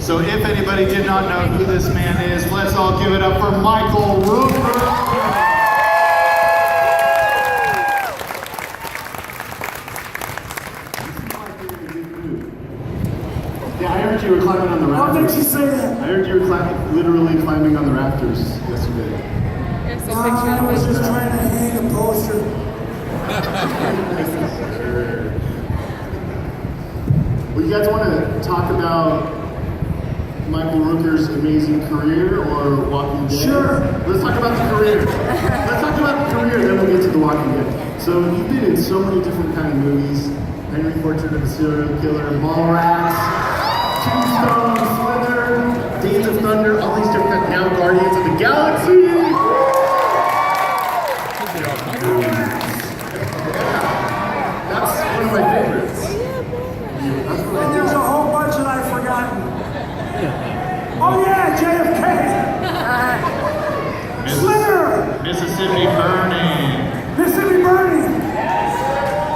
So if anybody did not know who this man is, let's all give it up for Michael Rooker. Yeah, I heard you were climbing on the rafters. What did you say that? I heard you were literally climbing on the rafters yesterday. I was just trying to hang a poster. Well, you guys want to talk about Michael Rooker's amazing career or Walking Dead? Sure. Let's talk about the career. Let's talk about the career, then we'll get to the Walking Dead. So you've been in so many different kind of movies. Henry Portrait of a Serial Killer, Mallrats, Tombstone, Slither, Days of Thunder, all these different, now Guardians of the Galaxy. That's one of my favorites. And there's a whole bunch that I've forgotten. Oh yeah, JFK. Slither. Mississippi Burning. Mississippi Burning.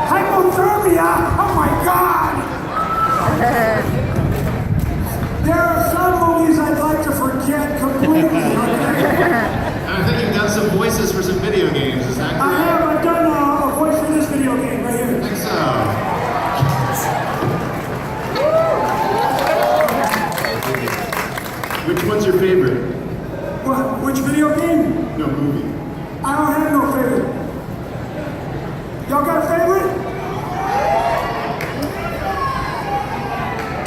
Hypothermia. Oh my God. There are some movies I'd like to forget completely. Okay? I think you've done some voices for some video games, is that correct? I have. I've done a voice for this video game right here. I think so. Which one's your favorite? What? Which video game? No, movie. I don't have no favorite. Y'all got a favorite?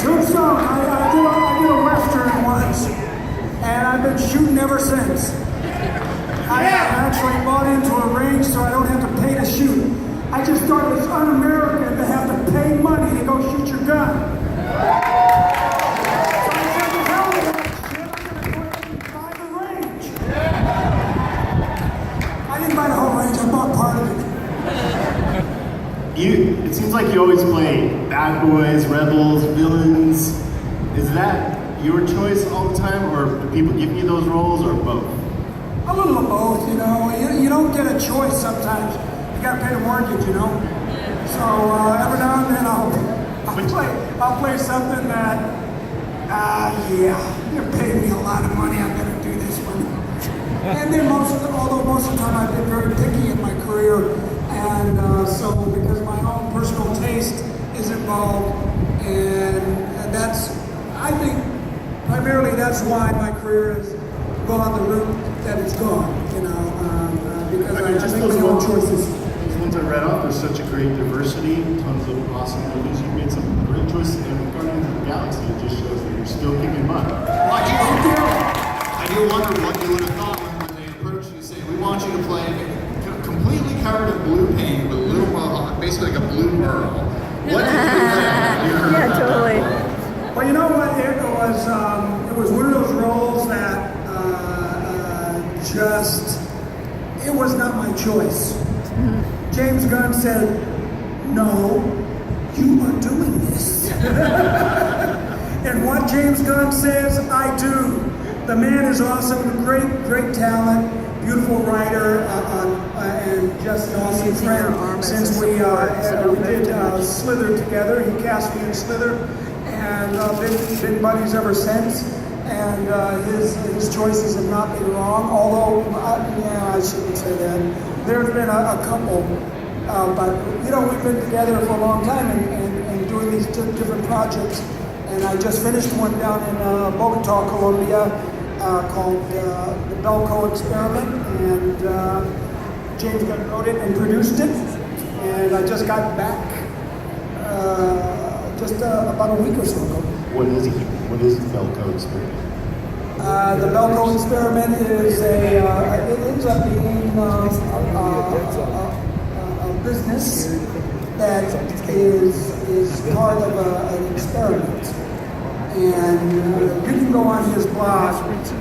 Tombstone. I did a Western once, and I've been shooting ever since. I actually bought into a range so I don't have to pay to shoot. I just thought it was un-American to have to pay money to go shoot your gun. So I said, the hell with that shit, I'm gonna go ahead and buy the range. I didn't buy the whole range, I bought part of it. It seems like you always play bad boys, rebels, villains. Is that your choice all the time, or do people give you those roles, or both? A little of both, you know. You don't get a choice sometimes. You gotta pay the mortgage, you know. So every now and then I'll play something that, yeah, you're paying me a lot of money. I better do this one. And then although most of the time I've been very picky in my career, and so because my own personal taste is involved, and that's, I think, primarily that's why my career has gone the route that it's gone, you know, because I just make my own choices. Those ones I read off, there's such a great diversity, tons of awesome movies. You've made some great choices, and Guardians of the Galaxy, it just shows that you're still kicking butt. I do wonder what you would have thought when they approached you, saying, we want you to play completely covered in blue paint with a little mohawk, basically like a blue Merle. What did you think? Yeah, totally. Well, you know what? It was one of those roles that it was not my choice. James Gunn said, no, you are doing this. And what James Gunn says, I do. The man is awesome, great talent, beautiful writer, and just an awesome friend. Since we did Slither together, he cast me in Slither, and been buddies ever since. And his choices have not been wrong, although, yeah, I shouldn't say that. There's been a couple, but, you know, we've been together for a long time and doing these different projects. And I just finished one down in Bogota, Colombia, called the Belko Experiment, and James Gunn wrote it and produced it. And I just got back about a week or so ago. What is the Belko Experiment? The Belko Experiment is it ends up being a business that is part of an experiment. And you can go on his blog,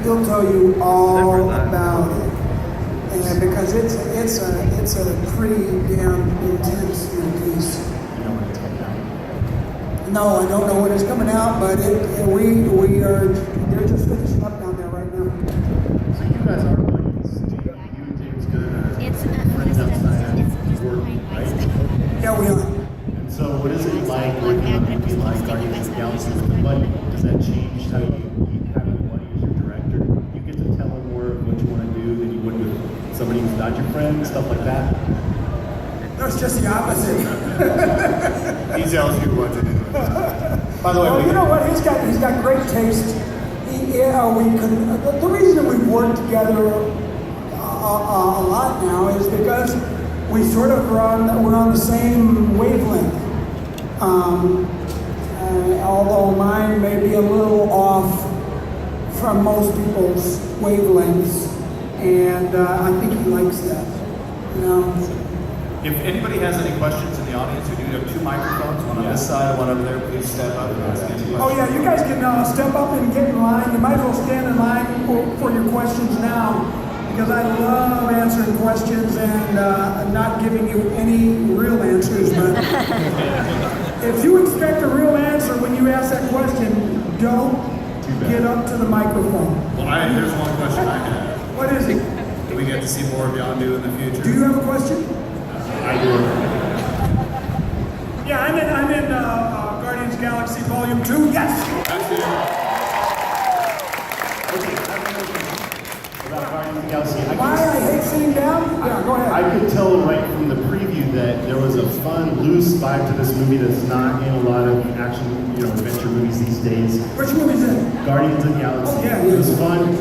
he'll tell you all about it. And because it's a pretty damn intense piece. No, I don't know when it's coming out, but they're just finishing up down there right now. So you guys are buddies. You and James Gunn are friends outside of work, right? Yeah, we are. And so what is it like working on a movie like obviously with the money, does that change how you have the money as your director? You get to tell him more of what you want to do than you would with somebody who's not your friend, stuff like that? No, it's just the opposite. He tells you what to do. By the way, well, you know what? He's got great taste. The reason that we've worked together a lot now is because we sort of we're on the same wavelength. Although mine may be a little off from most people's wavelengths, and I think he likes that. You know. If anybody has any questions in the audience, we do have two microphones, one on this side, one over there. Please step up and ask any questions. Oh yeah, you guys can step up and get in line. You might as well stand in line for your questions now, because I love answering questions and not giving you any real answers. But if you expect a real answer when you ask that question, don't get up to the microphone. Well, there's one question I have. What is it? Do we get to see more of Yondu in the future? Do you have a question? I do. Yeah, I'm in Guardians of the Galaxy Volume 2. Yes. That's it. Okay, I have another question about Guardians of the Galaxy. Why I hate sitting down? Yeah, go ahead. I could tell right from the preview that there was a fun, loose vibe to this movie that's not in a lot of action, adventure movies these days. Which movie is it? Guardians of the Galaxy. Oh, yeah, It was fun,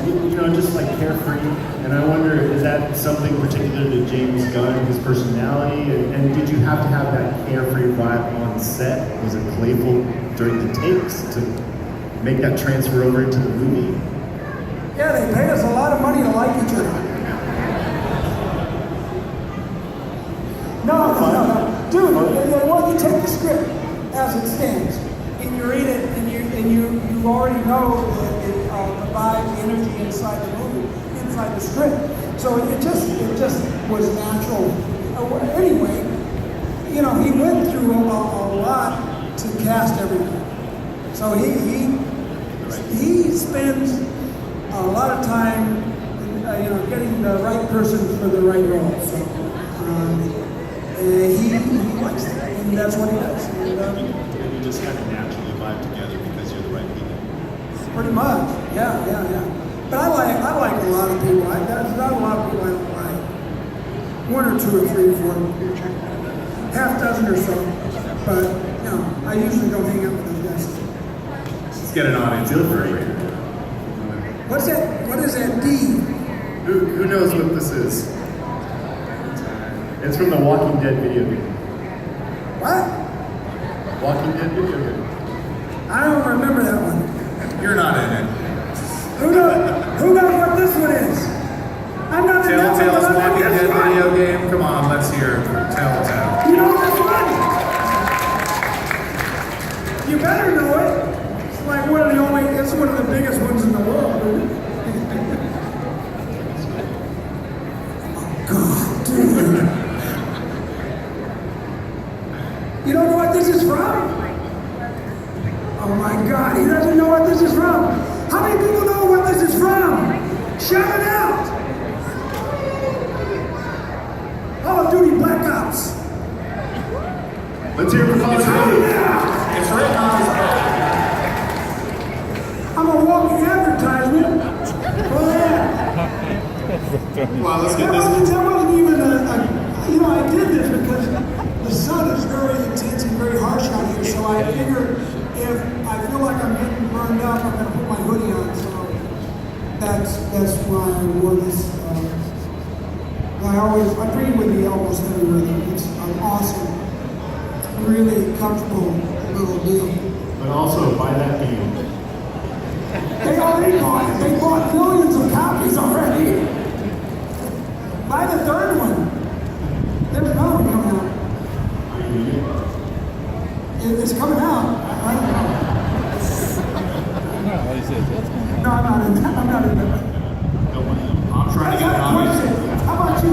just like carefree. And I wonder, is that something particular to James Gunn, his personality? And did you have to have that carefree vibe on set? Was it playful during the takes to make that transfer over into the movie? Yeah, they paid us a lot of money to like each other. No. Dude, well, you take the script as it stands, and you read it, and you already know the vibe, the energy inside the movie, inside the script. So it just was natural. Anyway, he went through a lot to cast everything. So he spends a lot of time, getting the right person for the right role. So he likes it, and that's what he does. And you just kind of naturally vibe together because you're the right people. Pretty much, yeah. But I like a lot of people. There's not a lot of people I don't like. One or two or three or four, half dozen or so. But I usually don't hang out with those guys. Let's get an audience. Feel free. What's that? What is that D? Who knows what this is? It's from the Walking Dead video game. What? Walking Dead video game. I don't remember that one. You're not in it. Who knows what this one is? I'm not in that one. Telltale's but I'm Walking in Dead this one. video game. Come on, let's hear it from Telltale. You know this one? You better know it. It's like it's one of the biggest ones in the world, isn't it? God, dude. You don't know what this is from? Oh my God, he doesn't know what this is from. How many people know what this is from? Shout it out. Call of Duty Black Ops. Let's hear it from Call of Duty. It's written on his back. I'm a walking advertisement. Go ahead. Well, let's get That this. wasn't even I did this because the sun is very intense and very harsh out here, so I figured if I feel like I'm getting burned up, I'm going to put my hoodie on, so that's why I wore this. I bring it with me almost everywhere. It's an awesome, really comfortable little deal. But also, buy that game. They already bought it. They bought millions of copies already. Buy the third one. There's another one coming out. It's coming out. I don't know. No, I'm not in that. I'm trying to get an audience. How about you?